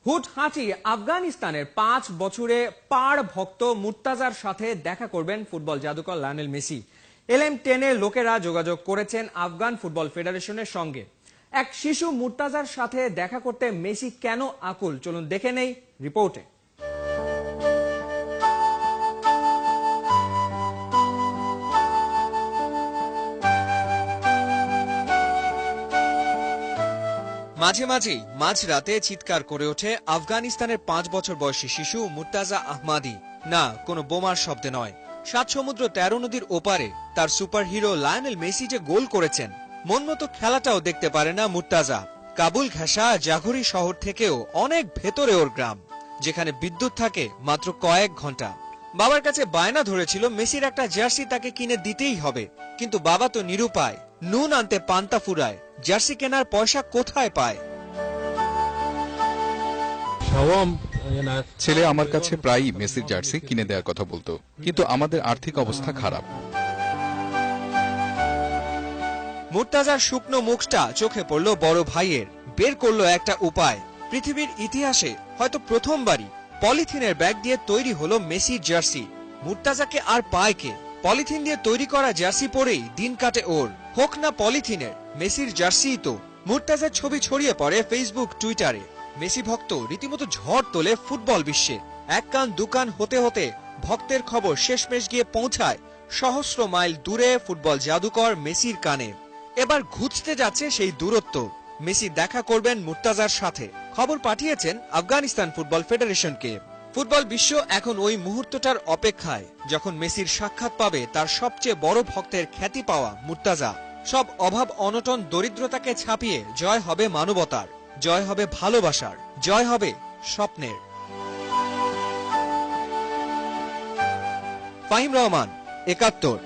হুটহাঁটি আফগানিস্তানের 5 বছরে পাড় ভক্ত মুর্তাজার সাথে দেখা করবেন ফুটবল জাদুকর লায়নেল মেসি। LM10 এর লোকেরা যোগাযোগ করেছেন আফগান ফুটবল ফেডারেশনের সঙ্গে। এক শিশু মুর্তাজার সাথে দেখা করতে মেসি কেন আকুল, চলুন দেখে নেই রিপোর্টে। মাঝে মাঝেই মাঝরাতে চিৎকার করে ওঠে আফগানিস্তানের 5 বছর বয়সী শিশু মুর্তাজা আহমাদি। না, কোনো বোমার শব্দে নয়, 7 সমুদ্র 13 নদীর ওপারে তার সুপারহিরো লায়নেল মেসি যে গোল করেছেন, মন মতো খেলাটাও দেখতে পারে না মুর্তাজা। কাবুল ঘেঁষা জাঘরি শহর থেকেও অনেক ভেতরে ওর গ্রাম, যেখানে বিদ্যুৎ থাকে মাত্র কয়েক ঘন্টা। বাবার কাছে বায়না ধরেছিল মেসির একটা জার্সি তাকে কিনে দিতেই হবে, কিন্তু বাবা তো নিরুপায়। নুন আনতে পান্তা ফুরায়, জার্সি কেনার পয়সা কোথায় পায়? ছেলে আমার কাছে প্রায়ই মেসির জার্সি কিনে দেওয়ার কথা বলতো, কিন্তু আমাদের আর্থিক অবস্থা খারাপ। মুর্তাজার শুকনো মুখটা চোখে পড়ল বড় ভাইয়ের। বের করলো একটা উপায়। পৃথিবীর ইতিহাসে হয়তো প্রথমবারই পলিথিনের ব্যাগ দিয়ে তৈরি হলো মেসির জার্সি। মুর্তাজাকে আর পায় কে? পলিথিন দিয়ে তৈরি করা জার্সি পরেই দিন কাটে ওর। হোক না পলিথিনের, মেসির জার্সিই তো। মুর্তাজার ছবি ছড়িয়ে পড়ে ফেসবুক, টুইটারে। মেসি ভক্ত রীতিমতো ঝড় তোলে ফুটবল বিশ্বে। এক কান দুকান হতে হতে ভক্তের খবর শেষমেশ গিয়ে পৌঁছায় সহস্র মাইল দূরে ফুটবল জাদুকর মেসির কানে। এবার ঘুচতে যাচ্ছে সেই দূরত্ব। মেসি দেখা করবেন মুর্তাজার সাথে। খবর পাঠিয়েছেন আফগানিস্তান ফুটবল ফেডারেশনকে। ফুটবল বিশ্ব এখন ওই মুহূর্তটার অপেক্ষায়, যখন মেসির সাক্ষাৎ পাবে তার সবচেয়ে বড় ভক্তের খ্যাতি পাওয়া মুর্তাজা। সব অভাব অনটন দরিদ্রতাকে ছাপিয়ে জয় হবে মানবতার, জয় হবে ভালোবাসার, জয় হবে স্বপ্নের। ফাহিম রহমান, ৭১।